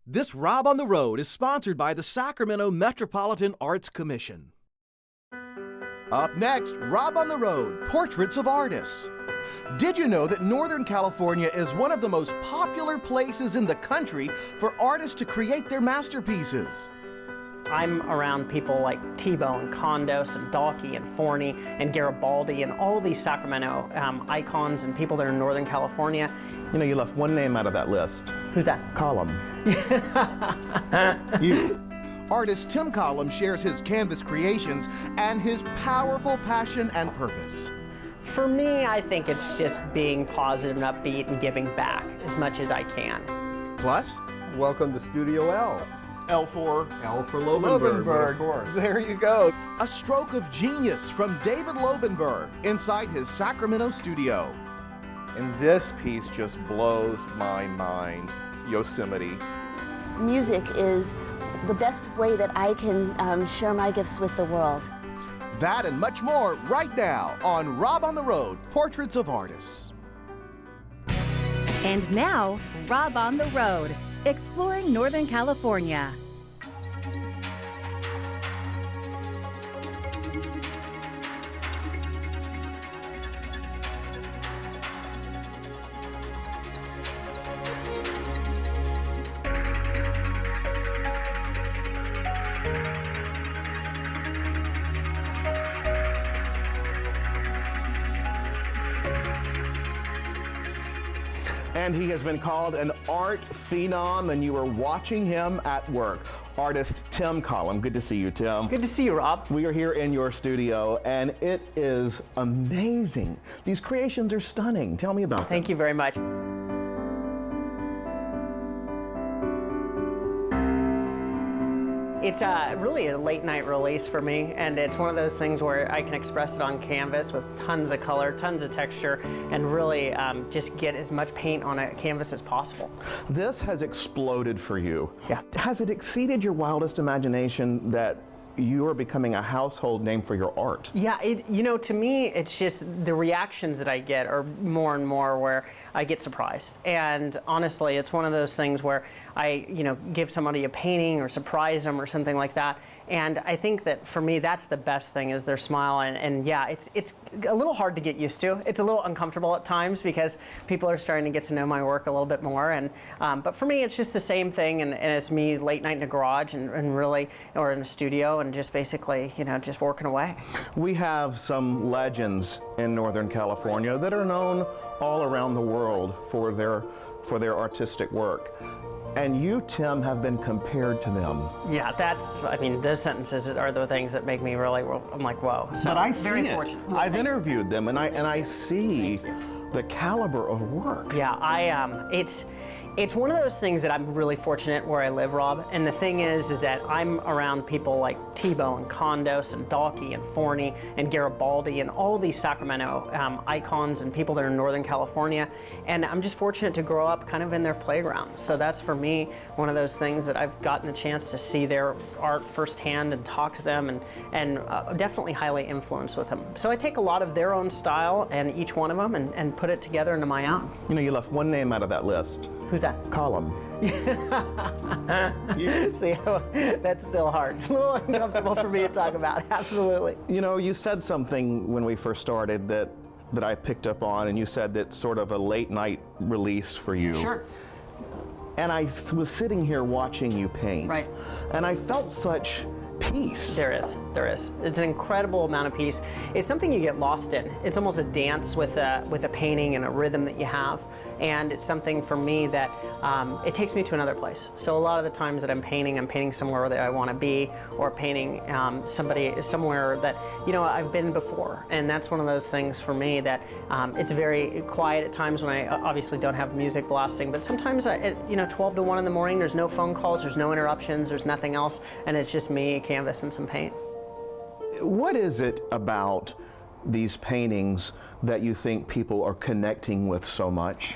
This Rob on the Road is sponsored by the Sacramento Metropolitan Arts Commission. Up next, Rob on the Road, Portraits of Artists. Did you know that Northern California is one of the most popular places in the country for artists to create their masterpieces? I'm around people like Tebow and Condos and Dalkey and Forney and Garibaldi and all these Sacramento icons and people that are in Northern California. You know, you left one name out of that list. Who's that? Colum. You. Artist Tim Colum shares his canvas creations and his powerful passion and purpose. For me, I think it's just being positive and upbeat and giving back as much as I can. Plus, welcome to Studio L. L for Lobenberg, of course. There you go. A stroke of genius from David Lenberg inside his Sacramento studio. And this piece just blows my mind. Yosemite. Music is the best way that I can share my gifts with the world. That and much more right now on Rob on the Road, Portraits of Artists. And now, Rob on the Road, exploring Northern California. And he has been called an art phenom, and you are watching him at work. Artist Tim Colum. Good to see you, Tim. Good to see you, Rob. We are here in your studio, and it is amazing. These creations are stunning. Tell me about them. Thank you very much. It's really a late night release for me, and it's one of those things where I can express it on canvas with tons of color, tons of texture, and really just get as much paint on a canvas as possible. This has exploded for you. Yeah. Has it exceeded your wildest imagination that you are becoming a household name for your art? Yeah, to me, it's just the reactions that I get are more and more where I get surprised. And honestly, it's one of those things where I, give somebody a painting or surprise them or something like that. And I think that for me, that's the best thing is their smile. And yeah, it's a little hard to get used to. It's a little uncomfortable at times because people are starting to get to know my work a little bit more. And but for me, it's just the same thing. And it's me late night in a garage and really, or in a studio and just basically, just working away. We have some legends in Northern California that are known all around the world for their artistic work. And you, Tim, have been compared to them. Yeah, those sentences are the things that make me really, I'm like, whoa. So but I see very it. Fortunate. I've interviewed them, and I see the caliber of work. Yeah, it's one of those things that I'm really fortunate where I live, Rob. And the thing is that I'm around people like Tebow and Condos and Dalkey and Forney and Garibaldi and all these Sacramento icons and people that are in Northern California. And I'm just fortunate to grow up kind of in their playground. So that's for me one of those things that I've gotten the chance to see their art firsthand and talk to them and definitely highly influenced with them. So I take a lot of their own style and each one of them and put it together into my own. You left one name out of that list. Who's that? Colum. See, that's still hard. It's a little uncomfortable for me to talk about, absolutely. You said something when we first started that I picked up on, and you said that sort of a late night release for you. Sure. And I was sitting here watching you paint. Right. And I felt such peace. There is. It's an incredible amount of peace. It's something you get lost in. It's almost a dance with a painting and a rhythm that you have. And it's something for me that it takes me to another place. So a lot of the times that I'm painting somewhere that I want to be, or painting somebody somewhere that I've been before. And that's one of those things for me that it's very quiet at times when I obviously don't have music blasting. But sometimes at 12 to 1 in the morning, there's no phone calls, there's no interruptions, there's nothing else, and it's just me, canvas, and some paint. What is it about these paintings that you think people are connecting with so much?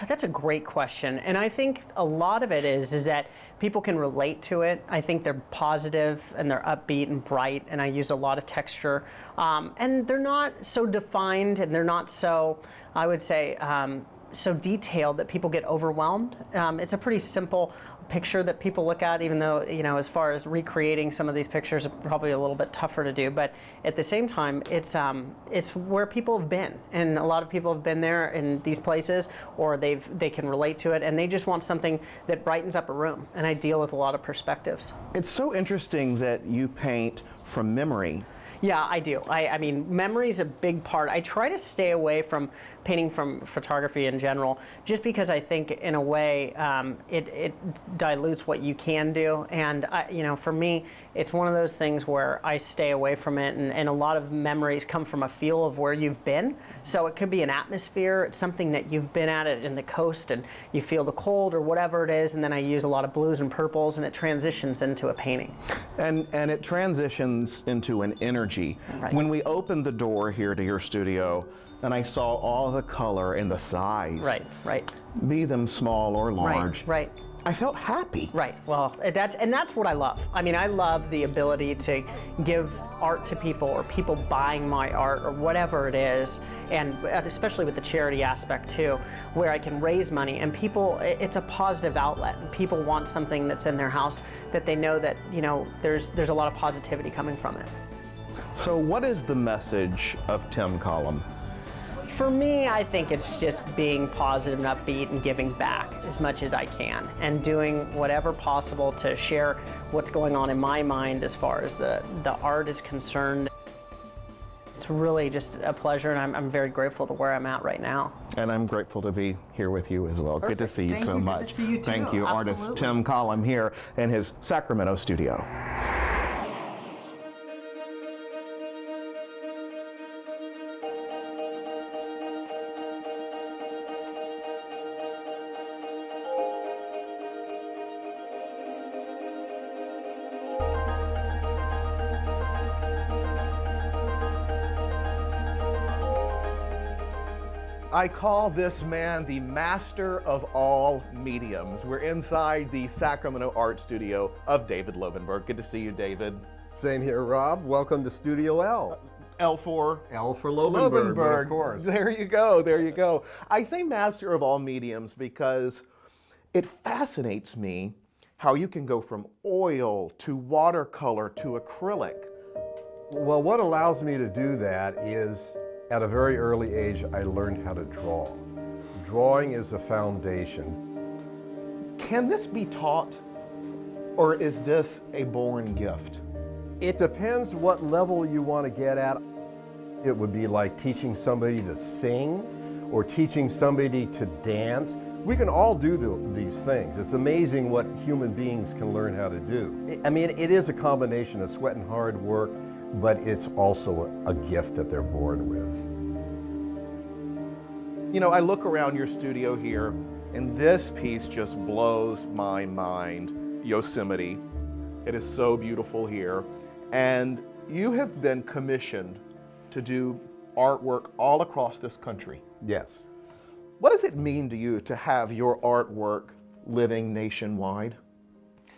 That's a great question. And I think a lot of it is that people can relate to it. I think they're positive and they're upbeat and bright, and I use a lot of texture. And they're not so defined, and they're not so, I would say, so detailed that people get overwhelmed. It's a pretty simple picture that people look at, even though, as far as recreating some of these pictures are probably a little bit tougher to do, but at the same time, it's where people have been, and a lot of people have been there in these places, or they can relate to it, and they just want something that brightens up a room, and I deal with a lot of perspectives. It's so interesting that you paint from memory. Yeah, I do. I mean, memory is a big part. I try to stay away from painting from photography in general, just because I think, in a way, it dilutes what you can do. And for me, it's one of those things where I stay away from it. And a lot of memories come from a feel of where you've been. So it could be an atmosphere. It's something that you've been at it in the coast, and you feel the cold or whatever it is. And then I use a lot of blues and purples, and it transitions into a painting. And it transitions into an energy. Right. When we opened the door here to your studio, and I saw all the color and the size, right, be them small or large, right. I felt happy. Right. Well, that's what I love. I mean, I love the ability to give art to people, or people buying my art, or whatever it is, and especially with the charity aspect too, where I can raise money, and people, it's a positive outlet. People want something that's in their house that they know that, there's a lot of positivity coming from it. So what is the message of Tim Colum? For me, I think it's just being positive and upbeat and giving back as much as I can, and doing whatever possible to share what's going on in my mind as far as the art is concerned. It's really just a pleasure, and I'm very grateful to where I'm at right now. And I'm grateful to be here with you as well. Perfect. Good to see you Thank so you. much. Good to see you too. Thank you, artist Absolutely. Tim Colum here in his Sacramento studio. I call this man the master of all mediums. We're inside the Sacramento Art Studio of David Lenberg. Good to see you, David. Same here, Rob. Welcome to Studio L. L for? L for Lobenberg, of course. There you go, there you go. I say master of all mediums because it fascinates me how you can go from oil to watercolor to acrylic. Well, what allows me to do that is, at a very early age, I learned how to draw. Drawing is a foundation. Can this be taught, or is this a born gift? It depends what level you want to get at. It would be like teaching somebody to sing or teaching somebody to dance. We can all do these things. It's amazing what human beings can learn how to do. I mean, it is a combination of sweat and hard work, but it's also a gift that they're born with. I look around your studio here, and this piece just blows my mind. Yosemite. It is so beautiful here. And you have been commissioned to do artwork all across this country. Yes. What does it mean to you to have your artwork living nationwide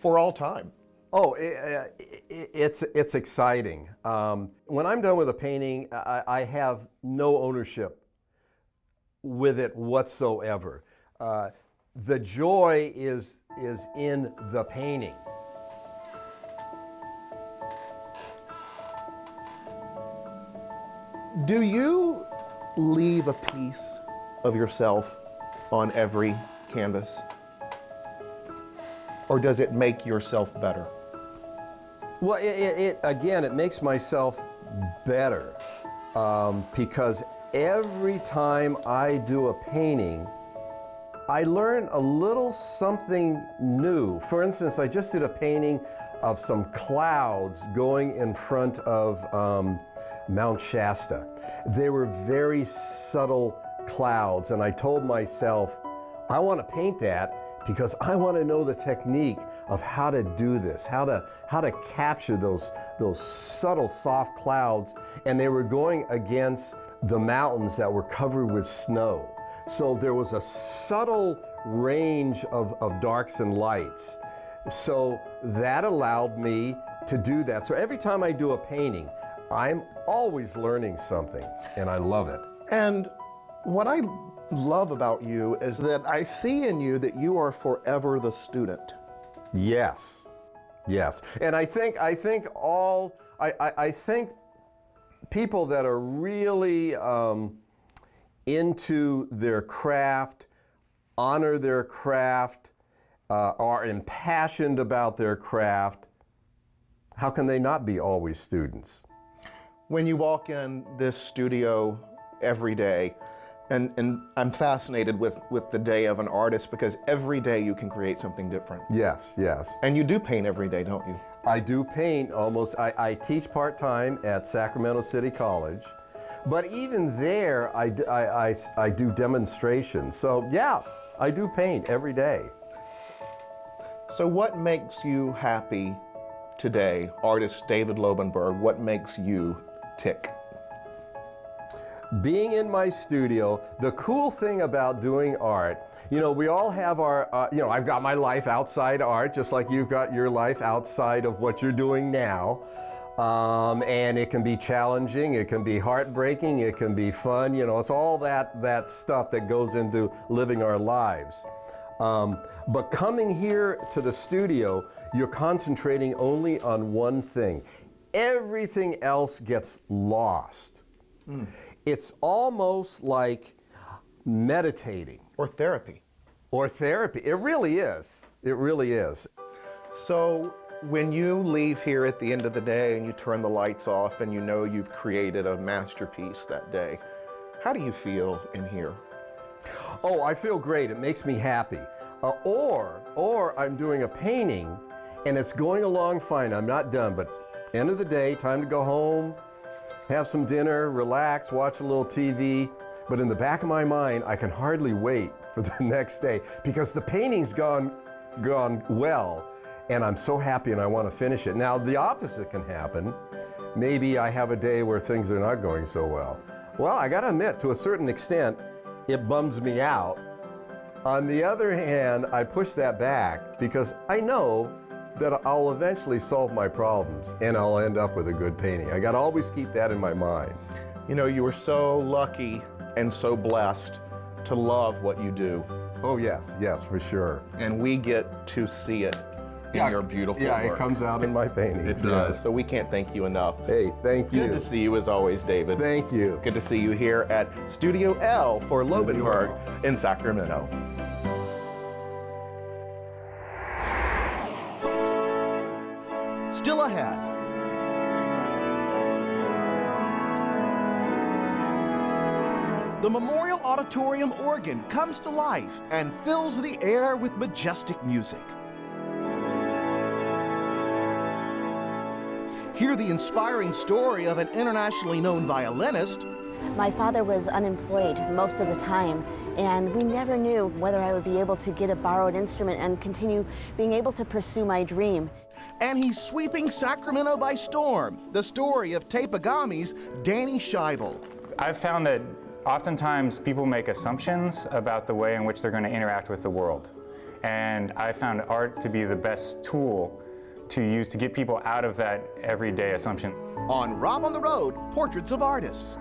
for all time? Oh, it's exciting. When I'm done with a painting, I have no ownership with it whatsoever. The joy is in the painting. Do you leave a piece of yourself on every canvas? Or does it make yourself better? Well, again, it makes myself better because every time I do a painting, I learn a little something new. For instance, I just did a painting of some clouds going in front of Mount Shasta. They were very subtle clouds, and I told myself, I want to paint that because I want to know the technique of how to do this, how to capture those subtle soft clouds, and they were going against the mountains that were covered with snow. So there was a subtle range of darks and lights. So that allowed me to do that. So every time I do a painting, I'm always learning something, and I love it. And what I love about you is that I see in you that you are forever the student. Yes, yes. And I think people that are really into their craft, honor their craft, are impassioned about their craft, how can they not be always students? When you walk in this studio every day, and I'm fascinated with the day of an artist because every day you can create something different. Yes, yes. And you do paint every day, don't you? I do paint almost. I teach part-time at Sacramento City College, but even there I do demonstrations. So yeah, I do paint every day. So what makes you happy today, artist David Lenberg? What makes you tick? Being in my studio, the cool thing about doing art, you know, we all have our, I've got my life outside art, just like you've got your life outside of what you're doing now. And it can be challenging, it can be heartbreaking, it can be fun, you know, it's all that stuff that goes into living our lives. But coming here to the studio, you're concentrating only on one thing. Everything else gets lost. It's almost like meditating. Or therapy. Or therapy. It really is. It really is. So when you leave here at the end of the day and you turn the lights off and you know you've created a masterpiece that day, how do you feel in here? Oh, I feel great. It makes me happy. Or I'm doing a painting and it's going along fine. I'm not done, but end of the day, time to go home, have some dinner, relax, watch a little TV. But in the back of my mind, I can hardly wait for the next day because the painting's gone well and I'm so happy and I want to finish it. Now, the opposite can happen. Maybe I have a day where things are not going so well. Well, I got to admit, to a certain extent, it bums me out. On the other hand, I push that back because I know that I'll eventually solve my problems and I'll end up with a good painting. I gotta always keep that in my mind. You know, you are so lucky and so blessed to love what you do. Oh yes, yes, for sure. And we get to see it in your beautiful work. Yeah, it comes out in my paintings. It does. Yes. So we can't thank you enough. Hey, thank you. Good to see you as always, David. Thank you. Good to see you here at Studio L for Lenberg in Sacramento. Still ahead. The Memorial Auditorium organ comes to life and fills the air with majestic music. Hear the inspiring story of an internationally known violinist. My father was unemployed most of the time, and we never knew whether I would be able to get a borrowed instrument and continue being able to pursue my dream. And he's sweeping Sacramento by storm. The story of Tapagami's Danny Shyal. I've found that oftentimes people make assumptions about the way in which they're going to interact with the world. And I found art to be the best tool to use to get people out of that everyday assumption. On Rob on the Road, Portraits of Artists.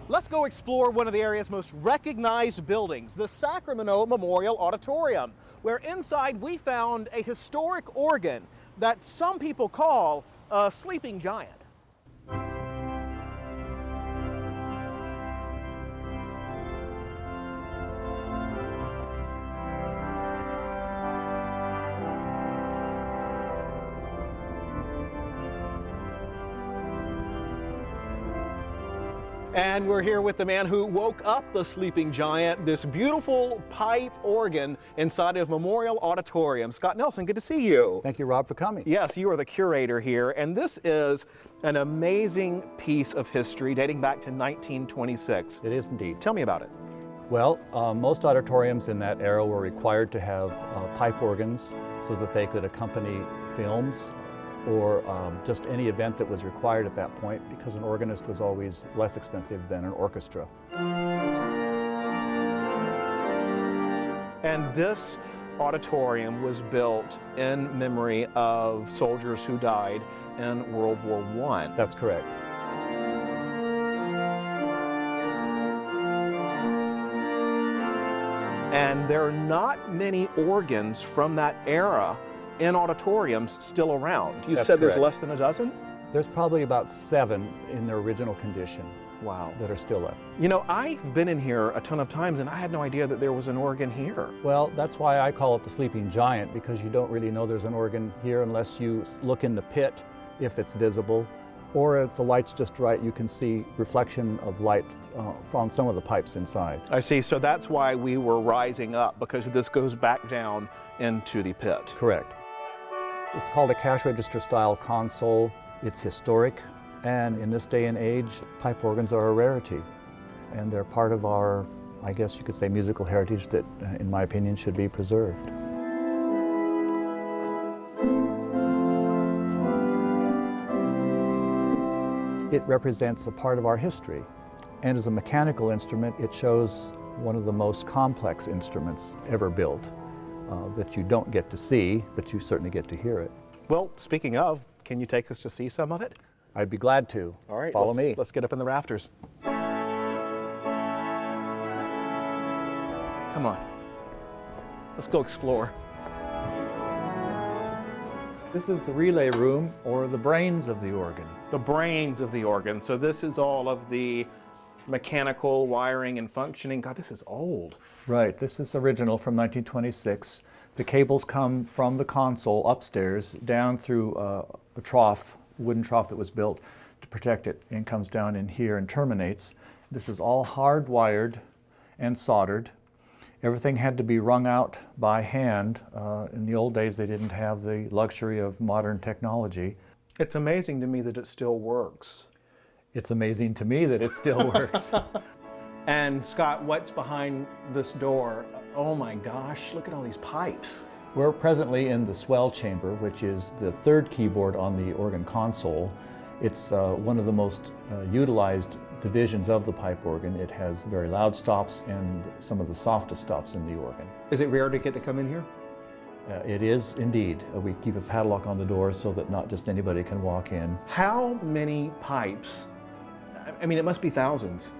Let's go explore one of the area's most recognized buildings, the Sacramento Memorial Auditorium, where inside we found a historic organ that some people call a sleeping giant. And we're here with the man who woke up the sleeping giant, this beautiful pipe organ inside of Memorial Auditorium. Scott Nelson, good to see you. Thank you, Rob, for coming. Yes, you are the curator here, and this is an amazing piece of history dating back to 1926. It is indeed. Tell me about it. Well, most auditoriums in that era were required to have pipe organs so that they could accompany films or just any event that was required at that point, because an organist was always less expensive than an orchestra. And this auditorium was built in memory of soldiers who died in World War I. That's correct. there are not many organs from that era in auditoriums still around. You That's said there's correct. less than a dozen? There's probably about 7 in their original condition. Wow. That are still left. You know, I've been in here a ton of times and I had no idea that there was an organ here. Well, that's why I call it the sleeping giant, because you don't really know there's an organ here unless you look in the pit, if it's visible, or if the light's just right, you can see reflection of light from some of the pipes inside. I see, so that's why we were rising up, because this goes back down into the pit. Correct. It's called a cash register style console. It's historic, and in this day and age, pipe organs are a rarity. And they're part of our, I guess you could say, musical heritage that, in my opinion, should be preserved. It represents a part of our history. And as a mechanical instrument, it shows one of the most complex instruments ever built that you don't get to see, but you certainly get to hear it. Well, speaking of, can you take us to see some of it? I'd be glad to. All right, follow me. Let's get up in the rafters. Come on. Let's go explore. This is the relay room, or the brains of the organ. The brains of the organ. So this is all of the mechanical wiring and functioning. God, this is old. Right, this is original from 1926. The cables come from the console upstairs down through a trough, wooden trough that was built to protect it, and comes down in here and terminates. This is all hardwired and soldered. Everything had to be wrung out by hand. In the old days, they didn't have the luxury of modern technology. It's amazing to me that it still works. It's amazing to me that it still works. And Scott, what's behind this door? Oh my gosh, look at all these pipes. We're presently in the swell chamber, which is the third keyboard on the organ console. It's one of the most utilized divisions of the pipe organ. It has very loud stops and some of the softest stops in the organ. Is it rare to get to come in here? It is indeed. We keep a padlock on the door so that not just anybody can walk in. How many pipes? I mean, it must be thousands.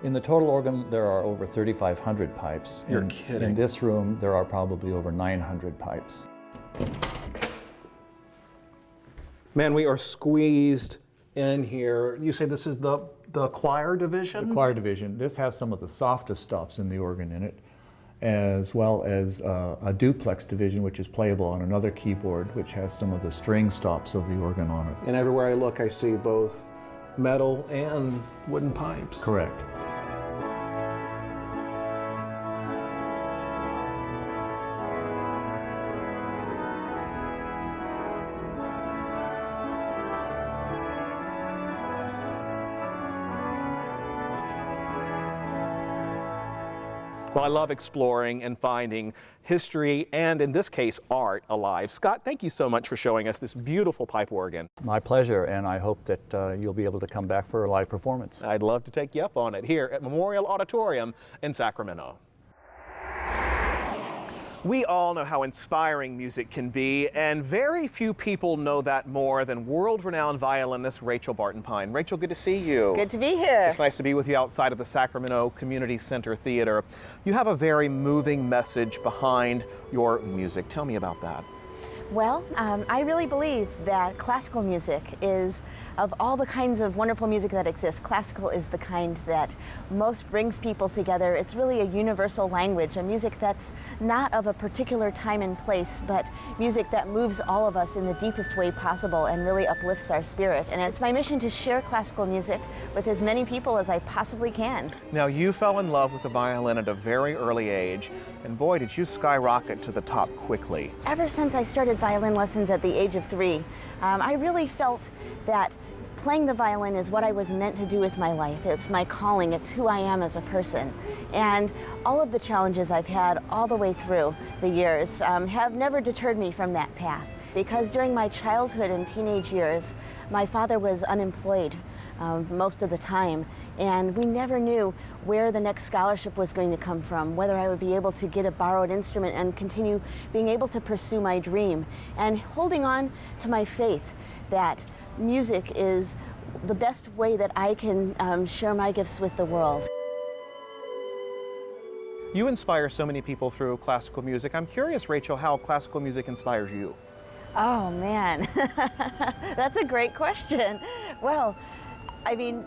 In the total organ, there are over 3,500 pipes. You're kidding. In this room, there are probably over 900 pipes. Man, we are squeezed in here. You say this is the choir division? The choir division. This has some of the softest stops in the organ in it, as well as a duplex division, which is playable on another keyboard, which has some of the string stops of the organ on it. And everywhere I look, I see both metal and wooden pipes. Correct. Well, I love exploring and finding history and, in this case, art alive. Scott, thank you so much for showing us this beautiful pipe organ. My pleasure, and I hope that you'll be able to come back for a live performance. I'd love to take you up on it here at Memorial Auditorium in Sacramento. We all know how inspiring music can be, and very few people know that more than world-renowned violinist Rachel Barton Pine. Rachel, good to see you. Good to be here. It's nice to be with you outside of the Sacramento Community Center Theater. You have a very moving message behind your music. Tell me about that. Well, I really believe that classical music is, of all the kinds of wonderful music that exists, classical is the kind that most brings people together. It's really a universal language, a music that's not of a particular time and place, but music that moves all of us in the deepest way possible and really uplifts our spirit. And it's my mission to share classical music with as many people as I possibly can. Now, you fell in love with the violin at a very early age, and boy, did you skyrocket to the top quickly. Ever since I started violin lessons at the age of 3, I really felt that playing the violin is what I was meant to do with my life. It's my calling, it's who I am as a person. And all of the challenges I've had all the way through the years have never deterred me from that path. Because during my childhood and teenage years, my father was unemployed most of the time, and we never knew where the next scholarship was going to come from, whether I would be able to get a borrowed instrument and continue being able to pursue my dream, and holding on to my faith that music is the best way that I can share my gifts with the world. You inspire so many people through classical music. I'm curious, Rachel, how classical music inspires you. Oh man, that's a great question. Well, I mean,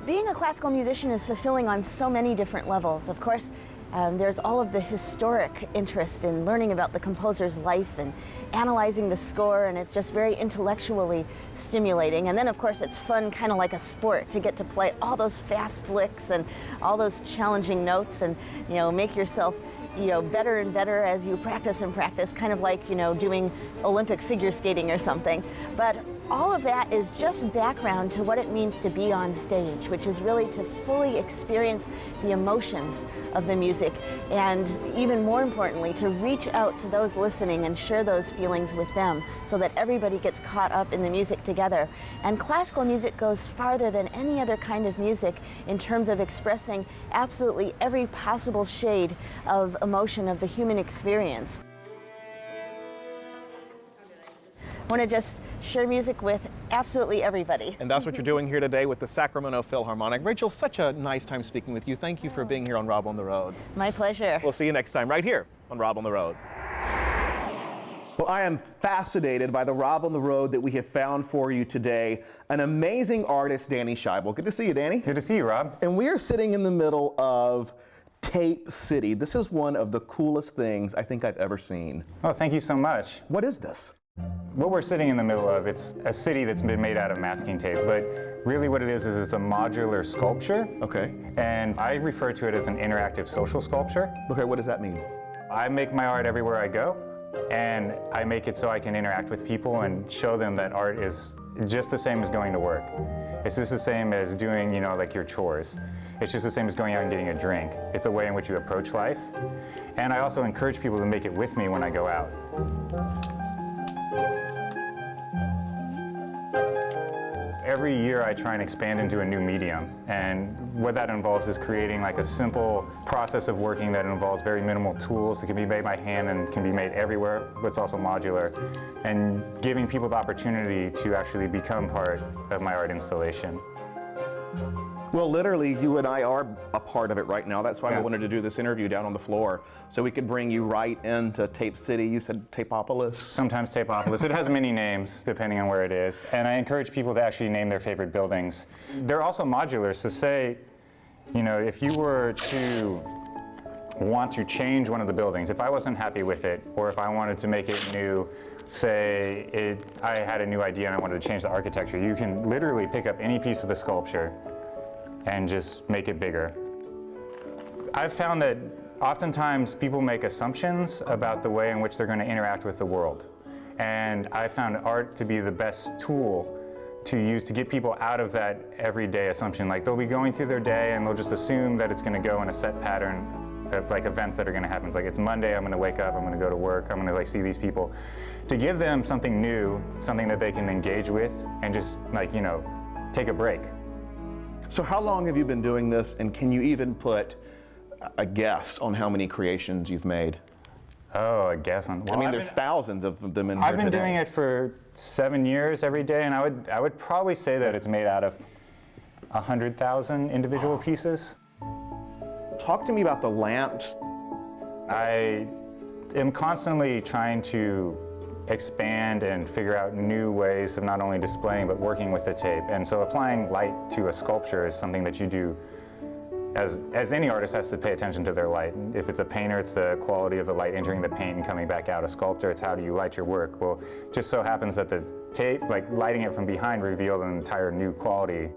being a classical musician is fulfilling on so many different levels. Of course, there's all of the historic interest in learning about the composer's life and analyzing the score, and it's just very intellectually stimulating. And then of course it's fun, kind of like a sport, to get to play all those fast licks and all those challenging notes, and make yourself better and better as you practice and practice, kind of like doing Olympic figure skating or something. But all of that is just background to what it means to be on stage, which is really to fully experience the emotions of the music, and even more importantly, to reach out to those listening and share those feelings with them so that everybody gets caught up in the music together. And classical music goes farther than any other kind of music in terms of expressing absolutely every possible shade of emotion of the human experience. I want to just share music with absolutely everybody. And that's what you're doing here today with the Sacramento Philharmonic. Rachel, such a nice time speaking with you. Thank you for being here on Rob on the Road. My pleasure. We'll see you next time right here on Rob on the Road. Well, I am fascinated by the Rob on the Road that we have found for you today. An amazing artist, Danny Shyal. Good to see you, Danny. Good to see you, Rob. And we are sitting in the middle of Tape City. This is one of the coolest things I think I've ever seen. Oh, thank you so much. What is this? What we're sitting in the middle of, it's a city that's been made out of masking tape, but really what it is it's a modular sculpture. Okay. And I refer to it as an interactive social sculpture. Okay, what does that mean? I make my art everywhere I go, and I make it so I can interact with people and show them that art is just the same as going to work. It's just the same as doing, like your chores. It's just the same as going out and getting a drink. It's a way in which you approach life. And I also encourage people to make it with me when I go out. Every year I try and expand into a new medium, and what that involves is creating like a simple process of working that involves very minimal tools that can be made by hand and can be made everywhere, but it's also modular, and giving people the opportunity to actually become part of my art installation. Well, literally, you and I are a part of it right now. That's why Yeah. I wanted to do this interview down on the floor, so we could bring you right into Tape City. You said Tapeopolis? Sometimes Tapeopolis. It has many names depending on where it is, and I encourage people to actually name their favorite buildings. They're also modular, so say, if you were to want to change one of the buildings, if I wasn't happy with it, or if I wanted to make it new, I had a new idea and I wanted to change the architecture, you can literally pick up any piece of the sculpture and just make it bigger. I've found that oftentimes people make assumptions about the way in which they're going to interact with the world. And I found art to be the best tool to use to get people out of that everyday assumption. Like they'll be going through their day and they'll just assume that it's going to go in a set pattern of like events that are going to happen. It's like it's Monday, I'm going to wake up, I'm going to go to work, I'm going to see these people. To give them something new, something that they can engage with and just take a break. So how long have you been doing this, and can you even put a guess on how many creations you've made? Oh, a guess on. Well, there's thousands of them in here I've been today. doing it for 7 years every day, and I would probably say that it's made out of 100,000 individual pieces. Talk to me about the lamps. I am constantly trying to expand and figure out new ways of not only displaying but working with the tape. And so applying light to a sculpture is something that you do as any artist has to pay attention to their light. If it's a painter, it's the quality of the light entering the paint and coming back out. A sculptor, it's how do you light your work. Well, it just so happens that the tape, lighting it from behind, revealed an entire new quality.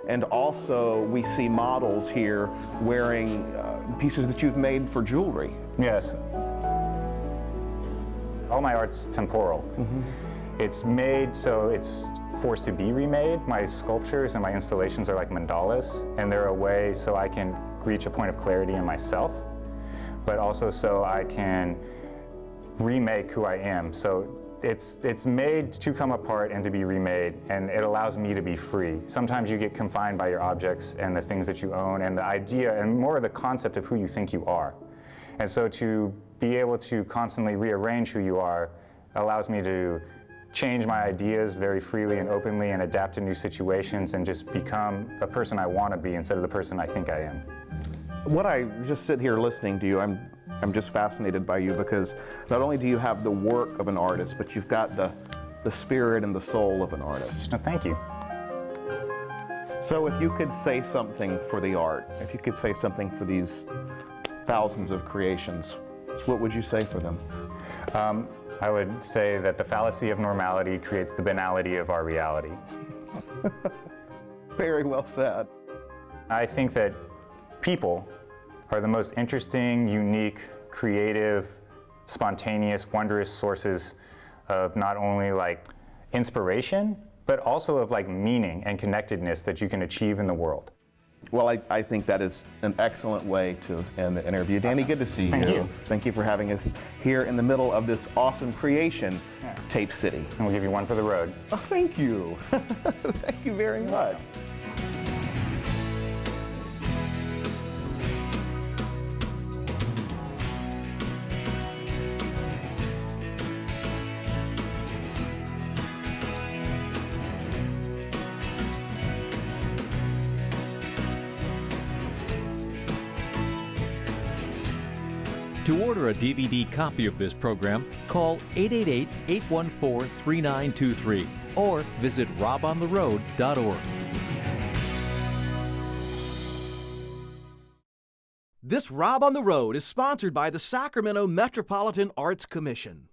And also, we see models here wearing pieces that you've made for jewelry. Yes. All my art's temporal. Mm-hmm. It's made so it's forced to be remade. My sculptures and my installations are like mandalas, and they're a way so I can reach a point of clarity in myself, but also so I can remake who I am. So it's made to come apart and to be remade, and it allows me to be free. Sometimes you get confined by your objects and the things that you own and the idea and more the concept of who you think you are. And so to be able to constantly rearrange who you are allows me to change my ideas very freely and openly and adapt to new situations and just become a person I want to be instead of the person I think I am. what I just sit here listening to you, I'm just fascinated by you, because not only do you have the work of an artist, but you've got the spirit and the soul of an artist. Oh, thank you. So if you could say something for the art, if you could say something for these thousands of creations, what would you say for them? I would say that the fallacy of normality creates the banality of our reality. Very well said. I think that people are the most interesting, unique, creative, spontaneous, wondrous sources of not only like inspiration, but also of like meaning and connectedness that you can achieve in the world. Well, I think that is an excellent way to end the interview. Danny, good to see you. Thank you. Thank you for having us here in the middle of this awesome creation, Tape City. And we'll give you one for the road. Oh, thank you. Thank you very much. To order a DVD copy of this program, call 888-814-3923 or visit robontheroad.org. This Rob on the Road is sponsored by the Sacramento Metropolitan Arts Commission.